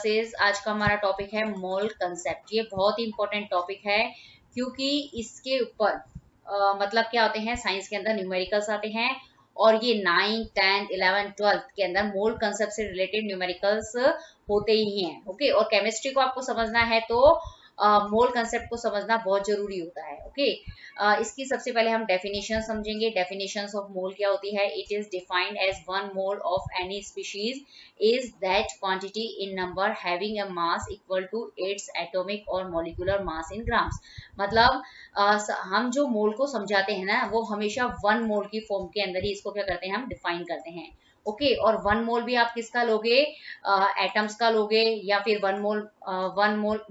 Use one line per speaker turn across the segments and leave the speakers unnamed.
Classes. आज का हमारा टॉपिक है मोल कंसेप्ट। ये बहुत ही इंपॉर्टेंट टॉपिक है क्योंकि इसके ऊपर मतलब क्या होते हैं, साइंस के अंदर न्यूमेरिकल्स आते हैं और ये 9th 10th 11th 12th के अंदर मोल कंसेप्ट से रिलेटेड न्यूमेरिकल्स होते ही हैं। ओके, और केमिस्ट्री को आपको समझना है तो मोल कंसेप्ट को समझना बहुत जरूरी होता है। ओके, इसकी सबसे पहले हम डेफिनेशन समझेंगे। डेफिनेशंस ऑफ मोल क्या होती है? It is defined as one mole of any species is that quantity in number having a mass equal to its atomic or molecular mass in grams। मतलब हम जो मोल को समझाते हैं ना, वो हमेशा वन मोल की फॉर्म के अंदर ही इसको क्या करते हैं, हम डिफाइन करते हैं। ओके, और वन मोल भी आप किसका लोगे? एटम्स का लोगे, या फिर वन मोल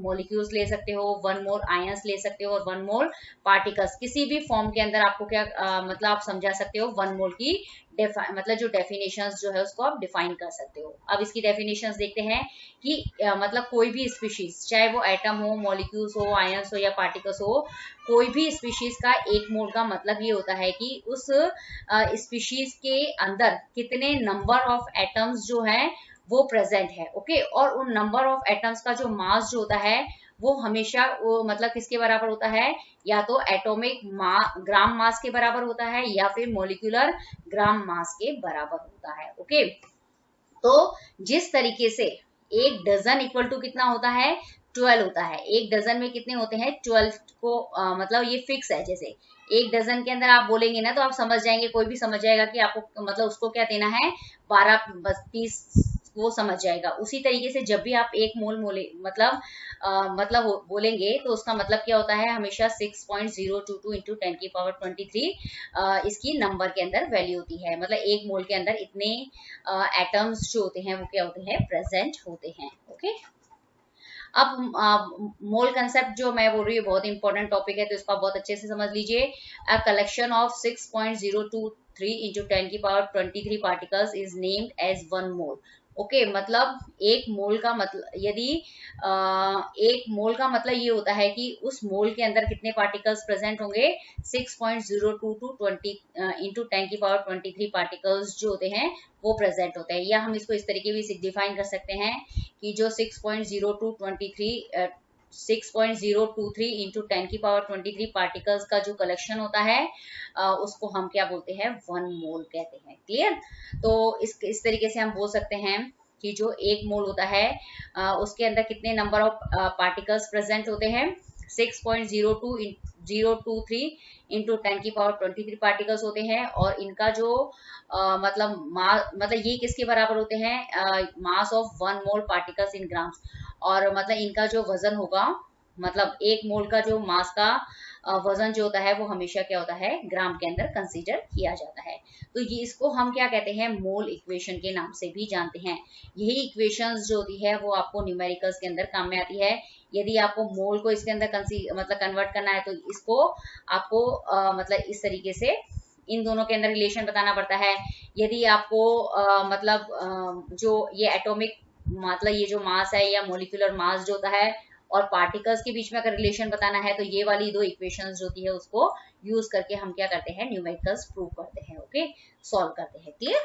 मॉलिक्यूल्स ले सकते हो, वन मोल आयंस ले सकते हो, और वन मोल पार्टिकल्स, किसी भी फॉर्म के अंदर आपको क्या मतलब आप समझा सकते हो वन मोल की मतलब जो डेफिनेशंस जो है उसको आप डिफाइन कर सकते हो। अब इसकी डेफिनेशंस देखते हैं कि मतलब कोई भी स्पीशीज, चाहे वो एटम हो, मॉलिक्यूल्स हो, आयंस हो या पार्टिकल्स हो, कोई भी स्पीशीज का एक मोल का मतलब ये होता है कि उस स्पीशीज के अंदर कितने नंबर ऑफ एटम्स जो है वो प्रेजेंट है। ओके, और उन नंबर ऑफ एटम्स का जो मास जो होता है वो हमेशा वो मतलब किसके बराबर होता है? या तो एटॉमिक ग्राम मास के बराबर होता है या फिर मॉलिक्यूलर ग्राम मास के बराबर होता है। ओके, तो जिस तरीके से एक डजन इक्वल टू कितना होता है? 12 होता है। एक डजन में कितने होते हैं? 12 को मतलब ये फिक्स है। जैसे एक डजन के अंदर आप बोलेंगे ना तो आप समझ जाएंगे, कोई भी समझ जाएगा कि आपको मतलब उसको क्या देना है, 12 30 वो समझ जाएगा। उसी तरीके से जब भी आप एक मोल मतलब बोलेंगे तो उसका मतलब क्या होता है? हमेशा 6.022 इंटू 10 की पावर 23 इसकी नंबर के अंदर वैल्यू होती है। मतलब एक मोल के अंदर इतने एटम्स जो होते हैं वो क्या होते हैं? प्रेजेंट होते हैं। ओके, अब मोल कंसेप्ट जो मैं बोल रही हूँ बहुत इंपॉर्टेंट टॉपिक है, तो इसको बहुत अच्छे से समझ लीजिए। अ कलेक्शन ऑफ 6.023 इंटू 10 की power 23 particles is named as one mole. Okay, मतलब एक मोल का मतलब एक मोल का मतलब ये होता है कि उस मोल के अंदर कितने पार्टिकल्स प्रेजेंट होंगे? 6.022 इंटू 10 की पावर 23 पार्टिकल्स जो होते हैं वो प्रेजेंट होते हैं। या हम इसको इस तरीके भी डिफाइन कर सकते हैं कि जो 6.023 इंटू 10 की पावर 23 पार्टिकल्स का जो कलेक्शन होता है उसको हम क्या बोलते हैं? वन मोल कहते हैं। क्लियर? तो इस तरीके से हम बोल सकते हैं कि जो एक मोल होता है उसके अंदर कितने नंबर ऑफ पार्टिकल्स प्रेजेंट होते हैं? 6.023 इंटू 10 की पावर 23 पार्टिकल्स होते हैं। और इनका जो मतलब ये किसके बराबर होते हैं? मास of one mole particles in grams. और मतलब इनका जो वजन होगा, मतलब एक मोल का जो मास का वजन जो होता है वो हमेशा क्या होता है? ग्राम के अंदर कंसीडर किया जाता है। तो ये इसको हम क्या कहते हैं? मोल इक्वेशन के नाम से भी जानते हैं। यही इक्वेशंस जो होती है वो आपको न्यूमेरिकल्स के अंदर काम में आती है। यदि आपको मोल को इसके अंदर मतलब कन्वर्ट करना है तो इसको आपको मतलब इस तरीके से इन दोनों के अंदर रिलेशन बताना पड़ता है। यदि आपको जो ये एटॉमिक मतलब ये जो मास है या मोलिकुलर मास जो होता है और पार्टिकल्स के बीच में अगर रिलेशन बताना है तो ये वाली दो इक्वेशंस जो होती है उसको यूज करके हम क्या करते हैं? न्यूमेरिकल्स प्रूव करते हैं। ओके, सॉल्व करते हैं। Clear?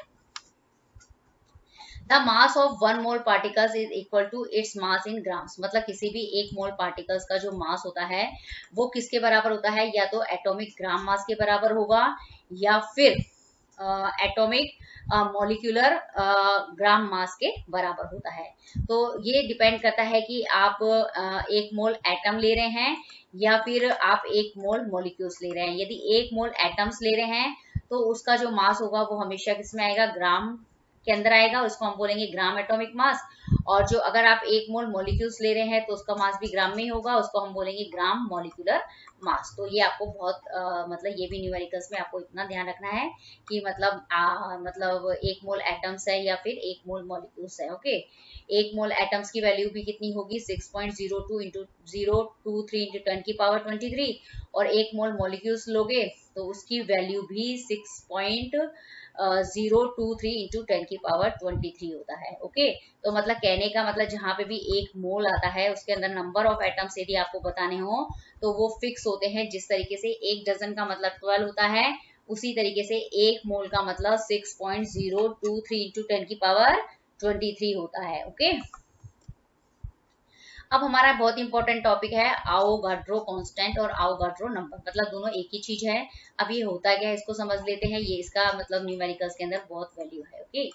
The mass of one mole particles is equal to its mass in grams. मतलब किसी भी एक मोल पार्टिकल्स का जो मास होता है वो किसके बराबर होता है? या तो एटॉमिक ग्राम मास के बराबर होगा या फिर एटॉमिक मॉलिक्यूलर ग्राम मास के बराबर होता है। तो ये डिपेंड करता है कि आप एक मोल एटम ले रहे हैं या फिर आप एक मोल मॉलिक्यूल्स ले रहे हैं। यदि एक मोल एटम्स ले रहे हैं तो उसका जो मास होगा वो हमेशा किसमें आएगा? ग्राम के अंदर आएगा। उसको हम बोलेंगे ग्राम एटॉमिक मास। और जो अगर आप एक मोल मॉलिक्यूल्स ले रहे हैं तो उसका मास भी ग्राम में ही होगा, उसको हम बोलेंगे ग्राम मॉलिक्यूलर मास। तो ये आपको बहुत मतलब ये भी न्यूमेरिकल्स में आपको इतना ध्यान रखना है कि मतलब एक मोल एटम्स है या फिर एक मोल मॉलिक्यूल्स है। ओके, एक मोल एटम्स की वैल्यू भी कितनी होगी? 6.02 इंटू 023 इंटू 10 की पावर 23। और एक मोल मॉलिक्यूल्स लोगे तो उसकी वैल्यू भी 6.023 इंटू 10 की पावर 23 होता है। ओके, तो मतलब कहने का मतलब जहां पे भी एक मोल आता है उसके अंदर नंबर ऑफ एटम्स यदि आपको बताने हो तो वो फिक्स होते हैं। जिस तरीके से एक डजन का मतलब 12 होता है, उसी तरीके से एक मोल का मतलब 6.023 इंटू 10 की पावर 23 होता है। ओके, अब हमारा बहुत इंपॉर्टेंट टॉपिक है आवोगाड्रो कांस्टेंट और आवोगाड्रो नंबर, मतलब दोनों एक ही चीज है। अब ये होता क्या है इसको समझ लेते हैं। ये इसका मतलब न्यूमेरिकल्स के अंदर बहुत वैल्यू है। Okay,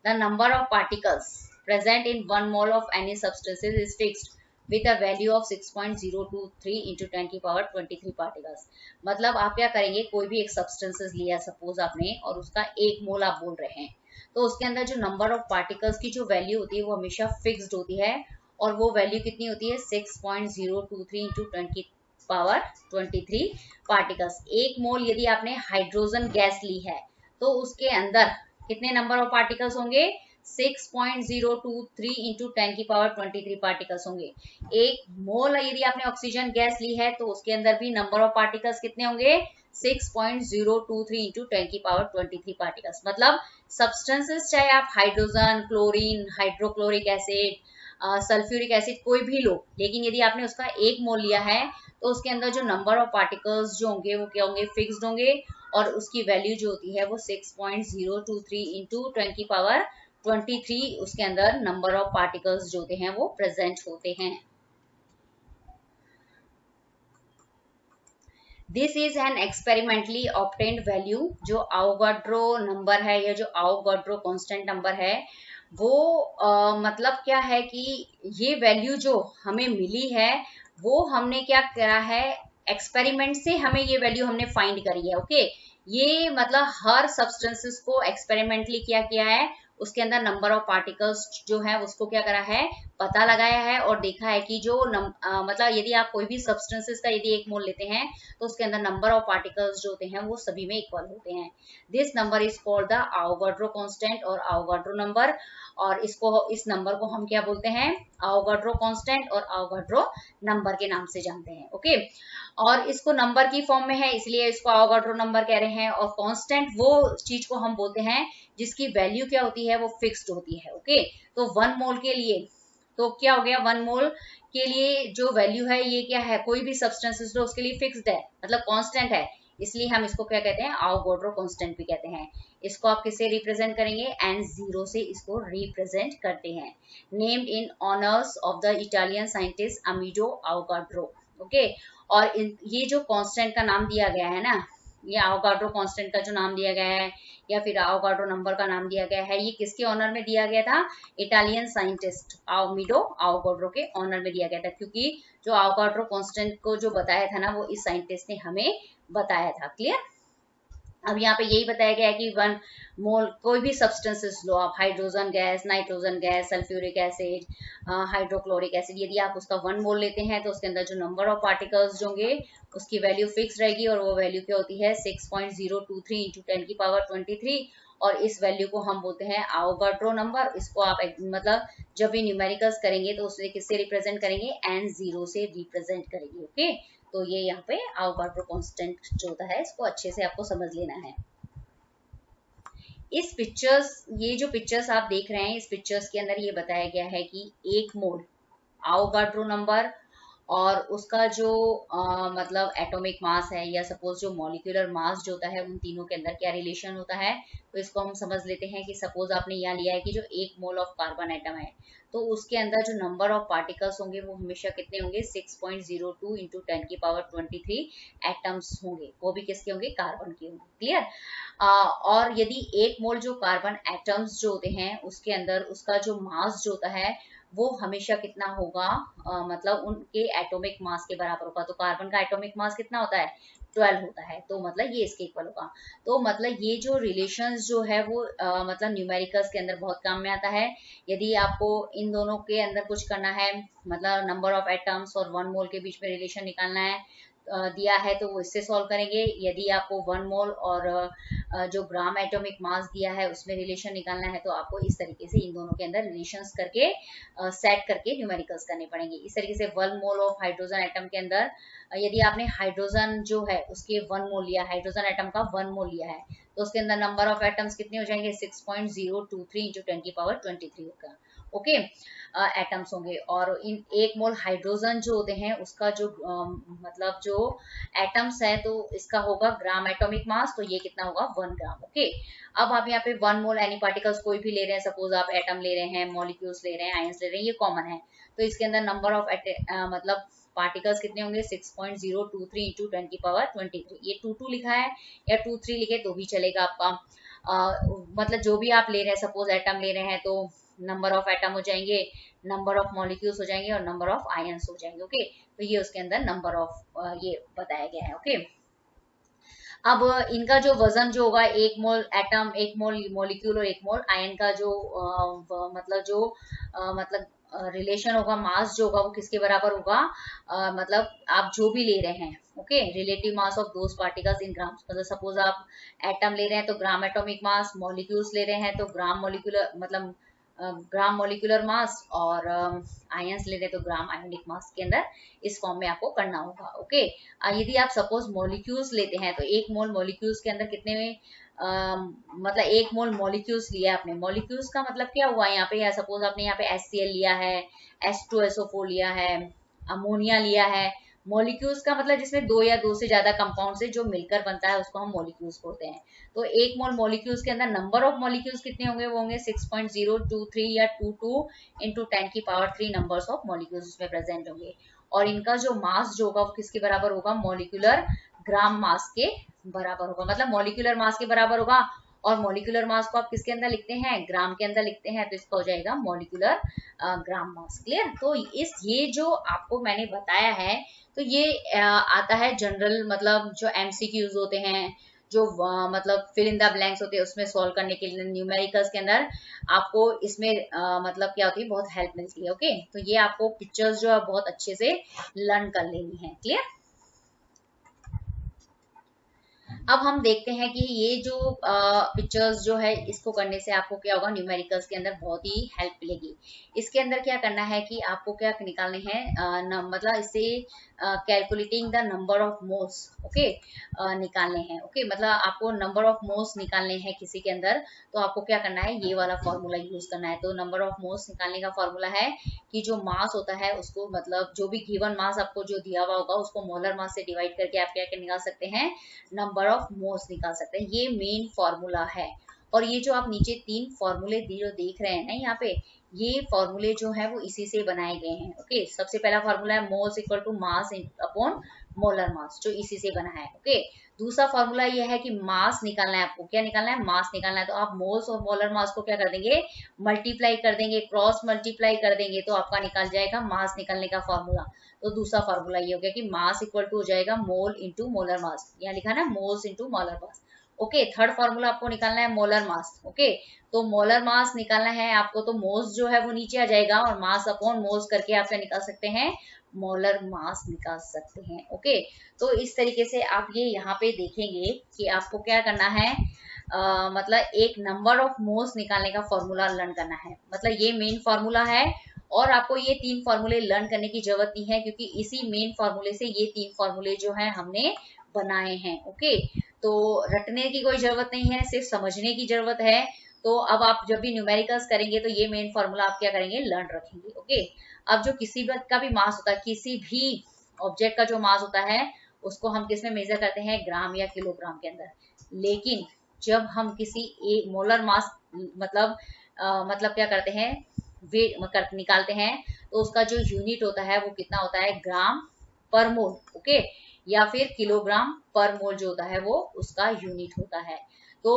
the number of particles present in 1 mole of any substances is fixed with a value of 6.023 into 10 की पावर 23 पार्टिकल्स। मतलब आप क्या करेंगे, कोई भी एक सब्सटेंसेस लिया सपोज आपने और उसका 1 मोल आप बोल रहे हैं, तो उसके अंदर जो नंबर ऑफ पार्टिकल्स की जो वैल्यू होती है वो हमेशा फिक्स्ड होती है। और वो वैल्यू कितनी होती है 6.023 इंटू 10 की पावर 23 पार्टिकल्स। 1 मोल यदि आपने हाइड्रोजन गैस ली है तो उसके अंदर कितने नंबर ऑफ पार्टिकल्स होंगे 6.023 इंटू 10 की पावर 23 पार्टिकल्स होंगे। 1 मोल यदि आपने ऑक्सीजन गैस ली है तो उसके अंदर भी नंबर ऑफ पार्टिकल्स कितने होंगे 6.023 इंटू 10 की पावर 23 पार्टिकल्स। मतलब सब्सटेंसेस चाहे आप hydrogen, chlorine, hydrochloric acid, sulphuric acid कोई भी लो, लेकिन यदि आपने उसका 1 मोल लिया है तो उसके अंदर जो नंबर ऑफ पार्टिकल्स जो होंगे वो क्या होंगे फिक्स्ड होंगे। और उसकी वैल्यू जो होती है वो 6.023 इंटू 10 की पावर 23 उसके अंदर नंबर ऑफ पार्टिकल्स जो होते हैं वो प्रेजेंट होते हैं। This is an experimentally obtained value. जो आवोगाड्रो नंबर है या जो आवोगाड्रो कांस्टेंट नंबर है वो मतलब क्या है कि ये वैल्यू जो हमें मिली है वो हमने क्या करा है एक्सपेरिमेंट से, हमें ये वैल्यू हमने फाइंड करी है। ओके, ये मतलब हर सब्सटेंसेस को एक्सपेरिमेंटली क्या किया है, उसके अंदर नंबर ऑफ पार्टिकल्स जो है उसको क्या करा है पता लगाया है और देखा है कि जो मतलब यदि आप कोई भी सब्सटेंसेस का यदि 1 मोल लेते हैं तो उसके अंदर नंबर ऑफ पार्टिकल्स जो होते हैं वो सभी में इक्वल होते हैं। This number is called the Avogadro constant और आवोगाड्रो नंबर। और इस नंबर को हम क्या बोलते हैं आवोगाड्रो कांस्टेंट और आवोगाड्रो नंबर के नाम से जानते हैं। ओके, और इसको नंबर की फॉर्म में है इसलिए इसको आवोगाड्रो नंबर कह रहे हैं। और कांस्टेंट वो चीज को हम बोलते हैं जिसकी वैल्यू क्या होती है वो फिक्स्ड होती है। ओके, तो 1 मोल के लिए तो क्या हो गया 1 मोल के लिए जो वैल्यू है ये क्या है, कोई भी सब्सटेंसेस लो उसके लिए फिक्स्ड है, मतलब कांस्टेंट है, इसलिए हम इसको क्या कहते हैं आवोगाड्रो कांस्टेंट भी कहते हैं। इसको आप किससे रिप्रेजेंट करेंगे n0 से इसको रिप्रेजेंट करते हैं। Named in honours of the Italian scientist Amedeo Avogadro. Okay, और ये जो कांस्टेंट का नाम दिया गया है ना, ये आवोगाड्रो कांस्टेंट का जो नाम दिया गया है या फिर आवोगाड्रो नंबर का नाम दिया गया है, ये किसके ऑनर में दिया गया था, इटालियन साइंटिस्ट अमीडो आवोगाड्रो के ऑनर में दिया गया था। क्योंकि जो आवोगाड्रो कांस्टेंट को जो बताया था ना वो इस साइंटिस्ट ने हमें बताया था। क्लियर। अब यहाँ पे यही बताया गया है कि 1 मोल कोई भी सब्सटेंसेस लो आप, hydrogen gas, nitrogen gas, sulphuric acid, hydrochloric acid, यदि आप उसका 1 मोल लेते हैं तो उसके अंदर जो नंबर ऑफ पार्टिकल्स होंगे उसकी वैल्यू फिक्स रहेगी। और वो वैल्यू क्या होती है 6.023 इंटू 10 की पावर 23। और इस वैल्यू को हम बोलते हैं आवोगाड्रो नंबर। इसको आप मतलब जब भी न्यूमेरिकल्स करेंगे तो उसे किससे रिप्रेजेंट करेंगे n0 से रिप्रेजेंट करेंगे। ओके, तो ये यहाँ पे आवोगाड्रो कांस्टेंट जो होता है इसको अच्छे से आपको समझ लेना है। इस पिक्चर्स, ये जो पिक्चर्स आप देख रहे हैं इस पिक्चर्स के अंदर ये बताया गया है कि 1 मोल आवोगाड्रो नंबर और उसका जो मतलब एटॉमिक मास है या सपोज जो मॉलिक्यूलर मास जो होता है उन तीनों के अंदर क्या रिलेशन होता है। तो इसको हम समझ लेते हैं कि सपोज आपने यहाँ लिया है कि जो 1 मोल ऑफ कार्बन एटम है तो उसके अंदर जो नंबर ऑफ पार्टिकल्स होंगे वो हमेशा कितने होंगे 6.02 इंटू 10 की पावर 23 एटम्स होंगे, वो भी किसके होंगे कार्बन के होंगे। क्लियर। और यदि 1 मोल जो कार्बन एटम्स जो होते हैं उसके अंदर उसका जो मास जो होता है वो हमेशा कितना होगा, मतलब उनके एटॉमिक मास के बराबर होगा। तो कार्बन का एटॉमिक मास कितना होता है 12 होता है, तो मतलब ये इसके इक्वल होगा। तो मतलब ये जो रिलेशंस जो है वो मतलब न्यूमेरिकल्स के अंदर बहुत काम में आता है। यदि आपको इन दोनों के अंदर कुछ करना है, मतलब नंबर ऑफ एटम्स और 1 मोल के बीच में रिलेशन निकालना है दिया है तो वो इससे सॉल्व करेंगे। यदि आपको 1 मोल और जो ग्राम एटॉमिक मास दिया है उसमें रिलेशन निकालना है तो आपको इस तरीके से इन दोनों के अंदर रिलेशंस करके सेट करके न्यूमेरिकल्स करने पड़ेंगे। इस तरीके से 1 मोल ऑफ हाइड्रोजन एटम के अंदर यदि आपने हाइड्रोजन जो है उसके 1 मोल लिया, हाइड्रोजन एटम का 1 मोल लिया है तो उसके अंदर नंबर ऑफ एटम्स कितने हो जाएंगे 6.023 इंटू 10 की पावर 23 होगा। ओके एटम्स होंगे। और इन 1 मोल हाइड्रोजन जो होते हैं उसका जो मतलब जो एटम्स है तो इसका होगा ग्राम एटॉमिक मास, तो ये कितना होगा 1 ग्राम। ओके अब आप यहाँ पे 1 मोल एनी पार्टिकल्स कोई भी ले रहे हैं, सपोज आप एटम ले रहे हैं, मॉलिक्यूल्स ले रहे हैं, आयंस ले रहे हैं, ये कॉमन है। तो इसके अंदर नंबर ऑफ मतलब पार्टिकल्स कितने होंगे 6.023 इंटू 10 की पावर 23। ये 22 लिखा है या 23 लिखे तो भी चलेगा आपका। मतलब जो भी आप ले रहे हैं, सपोज एटम ले रहे हैं तो नंबर ऑफ एटम हो जाएंगे, नंबर ऑफ मॉलिक्यूल्स हो जाएंगे और नंबर ऑफ आयंस हो जाएंगे। ओके तो ये उसके अंदर नंबर ऑफ ये बताया गया है। ओके अब इनका जो वजन जो होगा 1 मोल एटम, 1 मोल मॉलिक्यूल और 1 मोल आयन का जो मतलब रिलेशन होगा, मास जो होगा वो किसके बराबर होगा, मतलब आप जो भी ले रहे हैं। Okay relative mass of those particles in grams, मतलब सपोज आप एटम ले रहे हैं तो ग्राम एटॉमिक मास, मॉलिक्यूल्स ले रहे हैं तो ग्राम मॉलिक्यूलर मतलब ग्राम मॉलिक्यूलर मास, और आयंस ले रहे हैं तो ग्राम आयोनिक मास के अंदर इस फॉर्म में आपको करना होगा। ओके यदि आप सपोज मॉलिक्यूल्स लेते हैं तो 1 मोल मॉलिक्यूल्स के अंदर कितने में मतलब 1 मोल मॉलिक्यूल्स लिया आपने, मॉलिक्यूल्स का मतलब क्या हुआ यहाँ पे, या सपोज आपने यहाँ पे HCl लिया है, H2SO4 लिया है, अमोनिया लिया है। मॉलिक्यूल्स का मतलब जिसमें 2 या 2 से ज्यादा कंपाउंड से जो मिलकर बनता है उसको हम मॉलिक्यूल्स बोलते हैं। तो 1 मोल मॉलिक्यूल्स के अंदर नंबर ऑफ मॉलिक्यूल्स कितने होंगे, वो होंगे 6.023 या 22 इंटू 10 की पावर 3 नंबर्स ऑफ मॉलिक्यूल्स उसमें प्रेजेंट होंगे। और इनका जो मास जो होगा वो किसके बराबर होगा, मॉलिक्यूलर ग्राम मास के बराबर होगा। मतलब मॉलिक्यूलर मास के बराबर होगा, और मॉलिक्यूलर मास को आप किसके अंदर लिखते हैं, ग्राम के अंदर लिखते हैं, तो इसका हो जाएगा मॉलिक्यूलर ग्राम मास। क्लियर। तो ये जो आपको मैंने बताया है तो ये आता है जनरल, मतलब जो MCQs होते हैं, जो मतलब फिल इन द ब्लैंक्स होते हैं उसमें सॉल्व करने के लिए, न्यूमेरिकल्स के अंदर आपको इसमें मतलब क्या होती है, बहुत हेल्प मिलती है। ओके तो ये आपको पिक्चर्स जो है बहुत अच्छे से लर्न कर लेनी है। क्लियर। अब हम देखते हैं कि ये जो पिक्चर्स जो है इसको करने से आपको क्या होगा, न्यूमेरिकल्स के अंदर बहुत ही हेल्प मिलेगी। इसके अंदर क्या करना है कि आपको क्या निकालने हैं, मतलब इससे calculating the number of moles. Okay निकालने हैं। ओके मतलब आपको नंबर ऑफ मोल्स निकालने हैं किसी के अंदर, तो आपको क्या करना है, ये वाला फॉर्मूला यूज करना है। तो नंबर ऑफ मोल्स निकालने का फॉर्मूला है कि जो मास होता है उसको, मतलब जो भी गिवन मास आपको जो दिया हुआ होगा उसको मोलर मास से डिवाइड करके आप क्या निकाल सकते हैं, नंबर ऑफ मोल्स निकाल सकते हैं। ये मेन फॉर्मूला है। और ये जो आप नीचे 3 फॉर्मूले जो देख रहे हैं ना यहाँ पे, ये फॉर्मूले जो है वो इसी से बनाए गए हैं। ओके सबसे पहला फॉर्मूला है moles equal to mass upon molar mass, जो इसी से बना है। ओके दूसरा फॉर्मूला ये है कि मास निकालना है आपको, क्या निकालना है, मास निकालना है। तो आप मोल्स और मोलर मास को क्या कर देंगे, मल्टीप्लाई कर देंगे, क्रॉस मल्टीप्लाई कर देंगे, तो आपका निकल जाएगा मास निकालने का फॉर्मूला। तो दूसरा फॉर्मूला ये हो गया कि मास इक्वल टू हो जाएगा मोल इंटू मोलर मास, यहाँ लिखा है ना moles into molar mass. Okay third formula आपको निकालना है मोलर मास। ओके तो मोलर मास निकालना है आपको, तो मोल्स जो है वो नीचे आ जाएगा और मास अपॉन मोल्स करके आप क्या निकाल सकते हैं, मोलर मास निकाल सकते हैं। ओके तो इस तरीके से आप ये यहाँ पे देखेंगे कि आपको क्या करना है, मतलब एक नंबर ऑफ मोल्स निकालने का फॉर्मूला लर्न करना है। मतलब ये मेन फॉर्मूला है और आपको ये 3 फॉर्मूले लर्न करने की जरूरत नहीं है, क्योंकि इसी मेन फॉर्मूले से ये 3 फॉर्मूले जो है हमने बनाए हैं। ओके तो रटने की कोई जरूरत नहीं है, सिर्फ समझने की जरूरत है। तो अब आप जब भी न्यूमेरिकल्स करेंगे तो ये मेन फॉर्मूला आप क्या करेंगे, लर्न रखेंगे। ओके अब जो किसी भी का भी मास होता है, किसी भी ऑब्जेक्ट का जो मास होता है उसको हम किस में मेजर करते हैं, ग्राम या किलोग्राम के अंदर। लेकिन जब हम किसी एक मोलर मास मतलब क्या करते हैं, वेट निकालते हैं, तो उसका जो यूनिट होता है वो कितना होता है, ग्राम पर मोल। ओके या फिर किलोग्राम पर मोल जो होता है वो उसका यूनिट होता है। तो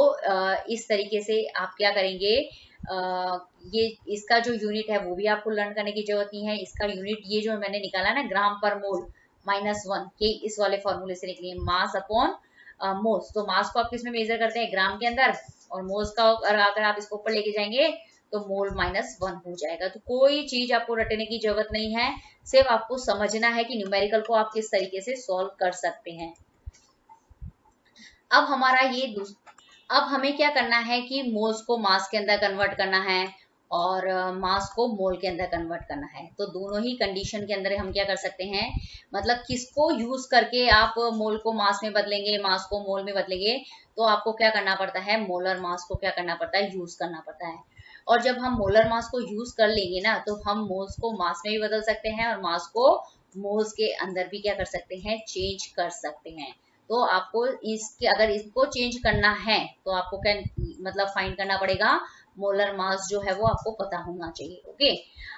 इस तरीके से आप क्या करेंगे, ये इसका जो यूनिट है वो भी आपको लर्न करने की जरूरत नहीं है। इसका यूनिट ये जो मैंने निकाला ना, ग्राम पर मोल -1, ये इस वाले फॉर्मूले से निकली है, मास अपॉन मोल्स। तो मास को आप किस में मेजर करते हैं, ग्राम के अंदर, और मोल्स का अगर आप इसको ऊपर लेके जाएंगे तो मोल -1 हो जाएगा। तो कोई चीज आपको रटने की जरूरत नहीं है, सिर्फ आपको समझना है कि न्यूमेरिकल को आप किस तरीके से सॉल्व कर सकते हैं। अब हमारा अब हमें क्या करना है कि मोल्स को मास के अंदर कन्वर्ट करना है और मास को मोल के अंदर कन्वर्ट करना है। तो दोनों ही कंडीशन के अंदर हम क्या कर सकते हैं, मतलब किसको यूज करके आप मोल को मास में बदलेंगे, मास को मोल में बदलेंगे, तो आपको क्या करना पड़ता है, मोलर मास को क्या करना पड़ता है, यूज करना पड़ता है। और जब हम मोलर मास को यूज कर लेंगे ना, तो हम मोल्स को मास में भी बदल सकते हैं और मास को मोल्स के अंदर भी क्या कर सकते हैं, चेंज कर सकते हैं। तो आपको इसके अगर इसको चेंज करना है तो आपको क्या मतलब फाइंड करना पड़ेगा, मोलर मास जो है वो आपको पता होना चाहिए। ओके,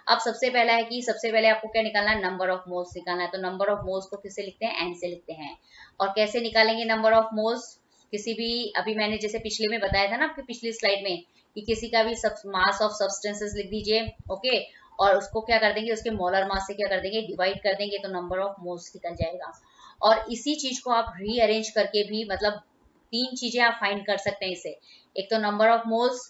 अब सबसे पहला है कि सबसे पहले आपको क्या निकालना है, नंबर ऑफ मोल्स निकालना है। तो नंबर ऑफ मोल्स को किससे लिखते हैं, एन से लिखते हैं। और कैसे निकालेंगे नंबर ऑफ मोल्स, किसी भी, अभी मैंने जैसे पिछले में बताया था ना आपकी पिछली स्लाइड में, कि किसी का भी सब मास ऑफ सब्सटेंसेस लिख दीजिए। ओके, और उसको क्या कर देंगे, उसके मोलर मास से क्या कर देंगे, डिवाइड कर देंगे, तो नंबर ऑफ मोल्स निकल जाएगा। और इसी चीज को आप रीअरेंज करके भी, मतलब तीन चीजें आप फाइंड कर सकते हैं इससे। एक तो नंबर ऑफ मोल्स,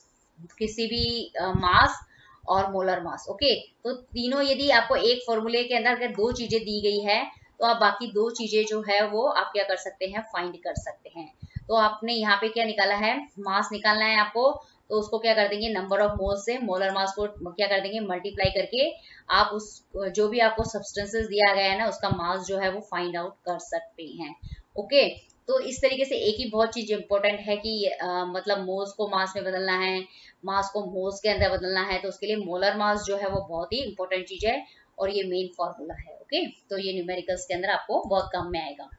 किसी भी मास, और मोलर मास। ओके, तो तीनों यदि आपको एक फॉर्मूले के अंदर अगर दो चीजें दी गई है, तो आप बाकी दो चीजें जो है वो आप क्या कर सकते हैं, फाइंड कर सकते हैं। तो आपने यहाँ पे क्या निकाला है, मास निकालना है आपको, तो उसको क्या कर देंगे, नंबर ऑफ मोल्स से मोलर मास को क्या कर देंगे, मल्टीप्लाई करके आप उस जो भी आपको सब्सटेंसेस दिया गया है ना, उसका मास जो है वो फाइंड आउट कर सकते हैं। ओके, तो इस तरीके से एक ही बहुत चीज इंपॉर्टेंट है कि मतलब मोल्स को मास में बदलना है, मास को मोल्स के अंदर बदलना है, तो उसके लिए मोलर मास जो है वो बहुत ही इंपॉर्टेंट चीज है और ये मेन फॉर्मूला है। ओके, तो ये न्यूमेरिकल्स के अंदर आपको बहुत काम में आएगा।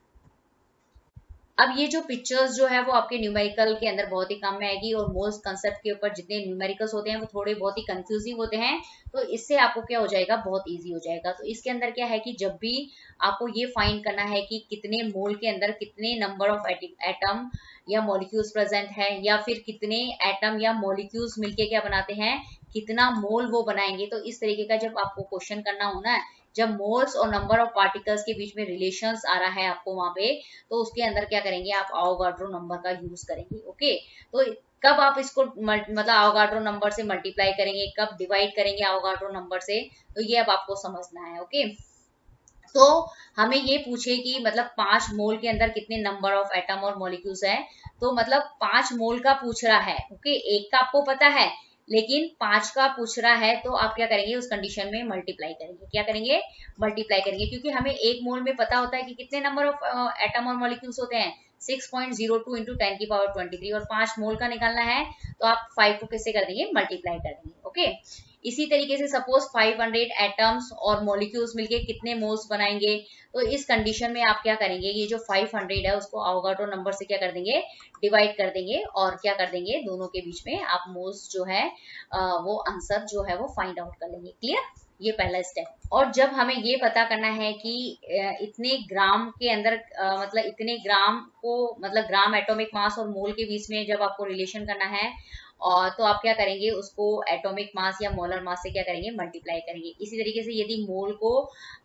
अब ये जो पिक्चर्स जो है वो आपके न्यूमेरिकल के अंदर बहुत ही काम में आएगी, और मोल्स कंसेप्ट के ऊपर जितने न्यूमेरिकल्स होते हैं वो थोड़े बहुत ही कंफ्यूजिंग होते हैं, तो इससे आपको क्या हो जाएगा, बहुत इजी हो जाएगा। तो इसके अंदर क्या है कि जब भी आपको ये फाइंड करना है कि कितने मोल के अंदर कितने नंबर ऑफ एटम या मॉलिक्यूल्स प्रेजेंट है, या फिर कितने एटम या मॉलिक्यूल्स मिलके क्या बनाते हैं, कितना मोल वो बनाएंगे, तो इस तरीके का जब आपको क्वेश्चन करना हो ना, जब मोल्स और नंबर ऑफ पार्टिकल्स के बीच में रिलेशंस आ रहा है आपको वहां पे, तो उसके अंदर क्या करेंगे, आप आवोगाड्रो नंबर का यूज करेंगे। ओके, तो कब आप इसको मतलब आवोगाड्रो नंबर से मल्टीप्लाई करेंगे, कब डिवाइड करेंगे आवोगाड्रो नंबर से, तो ये अब आपको समझना है। ओके, तो हमें ये पूछे कि मतलब 5 मोल के अंदर कितने नंबर ऑफ एटम और मॉलिक्यूल्स है, तो मतलब 5 मोल का पूछ रहा है। ओके, एक का आपको पता है, लेकिन 5 का पूछ रहा है, तो आप क्या करेंगे, उस कंडीशन में मल्टीप्लाई करेंगे। क्या करेंगे, मल्टीप्लाई करेंगे, क्योंकि हमें एक मोल में पता होता है कि कितने नंबर ऑफ एटम और मॉलिक्यूल्स होते हैं, 6.02 इंटू 10 की पावर 23, और 5 मोल का निकालना है, तो आप 5 को किससे कर देंगे, मल्टीप्लाई कर देंगे। ओके, इसी तरीके से सपोज 500 एटम्स और मॉलिक्यूल्स मिलके कितने मोल्स बनाएंगे, तो इस कंडीशन में आप क्या करेंगे, ये जो 500 है उसको आवोगाड्रो नंबर से क्या कर देंगे, डिवाइड कर देंगे, और क्या कर देंगे, दोनों के बीच में आप मोल्स जो है वो आंसर जो है वो फाइंड आउट कर लेंगे। क्लियर, ये पहला स्टेप। और जब हमें ये पता करना है कि इतने ग्राम के अंदर मतलब इतने ग्राम को, मतलब ग्राम एटॉमिक मास और मोल के बीच में जब आपको रिलेशन करना है, और तो आप क्या करेंगे, उसको एटॉमिक मास या मोलर मास से क्या करेंगे, मल्टीप्लाई करेंगे। इसी तरीके से यदि मोल को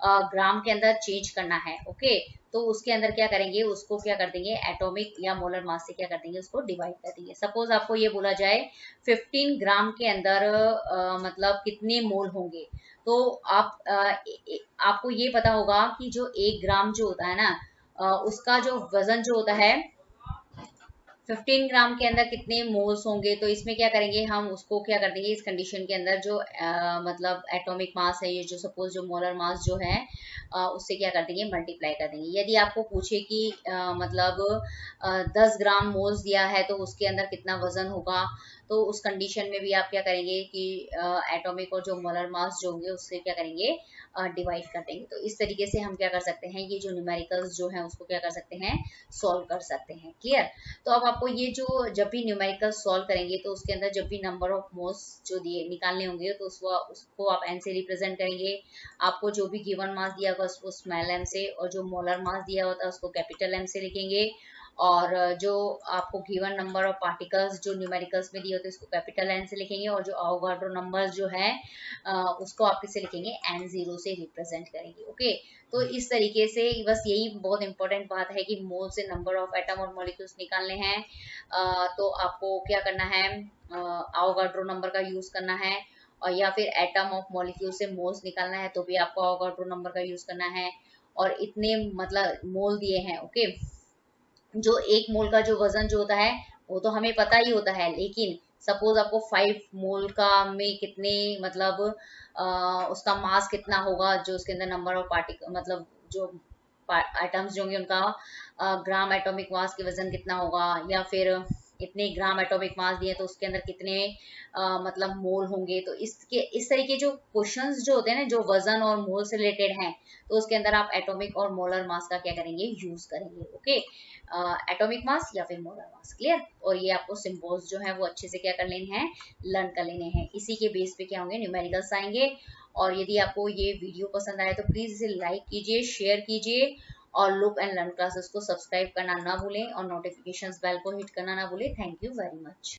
ग्राम के अंदर चेंज करना है, ओके, तो उसके अंदर क्या करेंगे, उसको क्या कर देंगे, एटॉमिक या मोलर मास से क्या कर देंगे, उसको डिवाइड कर देंगे। सपोज आपको ये बोला जाए 15 ग्राम के अंदर मतलब कितने मोल होंगे, तो आप आपको ये पता होगा कि जो 1 ग्राम जो होता है ना, उसका जो वजन जो होता है 15 ग्राम के अंदर कितने मोल्स होंगे, तो इसमें क्या करेंगे, हम उसको क्या कर देंगे, इस कंडीशन के अंदर जो मतलब एटॉमिक मास है, ये जो सपोज जो मोलर मास जो है उससे क्या कर देंगे, मल्टीप्लाई कर देंगे। यदि आपको पूछे कि मतलब 10 ग्राम मोल्स दिया है, तो उसके अंदर कितना वजन होगा, तो उस कंडीशन में भी आप क्या करेंगे कि एटॉमिक और जो मोलर मास जो होंगे उससे क्या करेंगे, डिवाइड कर देंगे। तो इस तरीके से हम क्या कर सकते हैं, ये जो न्यूमेरिकल्स जो है उसको क्या कर सकते हैं, सॉल्व कर सकते हैं। क्लियर, तो अब आपको ये जो जब भी न्यूमेरिकल सॉल्व करेंगे, तो उसके अंदर जब भी नंबर ऑफ मोल्स जो दिए निकालने होंगे, तो उसको आप एन से रिप्रेजेंट करेंगे। आपको जो भी गिवन मास दिया होगा उसको स्मॉल एम से, और जो मोलर मास दिया होता है उसको कैपिटल एम से लिखेंगे, और जो आपको गिवन नंबर ऑफ पार्टिकल्स जो न्यूमेरिकल्स में दिए होते हैं उसको कैपिटल एन से लिखेंगे, और जो आवोगाड्रो नंबर्स जो है उसको आप किससे लिखेंगे, n0 से रिप्रेजेंट करेंगे। ओके, तो इस तरीके से बस यही बहुत इंपॉर्टेंट बात है कि मोल से नंबर ऑफ एटम और मॉलिक्यूल्स निकालने हैं, तो आपको क्या करना है, आवोगाड्रो नंबर का यूज करना है, और या फिर एटम ऑफ मॉलिक्यूल से मोल्स निकालना है, तो भी आपको आवोगाड्रो नंबर का यूज करना है। और इतने मतलब मोल दिए हैं, ओके, जो 1 मोल का जो वजन जो होता है वो तो हमें पता ही होता है, लेकिन सपोज आपको 5 मोल का में कितने मतलब उसका मास कितना होगा, जो उसके अंदर नंबर ऑफ पार्टिकल मतलब जो आइटम्स जो होंगे उनका ग्राम एटॉमिक मास के वजन कितना होगा, या फिर इतने ग्राम एटॉमिक मास दिए तो उसके अंदर कितने मतलब मोल होंगे। तो इस तरीके जो क्वेश्चंस जो होते हैं ना, जो वजन और मोल से रिलेटेड हैं, तो उसके अंदर आप एटॉमिक और मोलर मास का क्या करेंगे, यूज करेंगे। ओके, एटॉमिक मास या फिर मोलर मास, क्लियर। और ये आपको सिंबल्स जो है वो अच्छे से क्या कर लेने हैं, लर्न कर लेने हैं। इसी के बेस पे क्या होंगे, न्यूमेरिकल्स आएंगे। और यदि आपको ये वीडियो पसंद आए तो प्लीज इसे लाइक कीजिए, शेयर कीजिए, और लुक एंड लर्न क्लासेस को सब्सक्राइब करना ना भूलें, और नोटिफिकेशंस बेल को हिट करना ना भूलें। Thank you very much.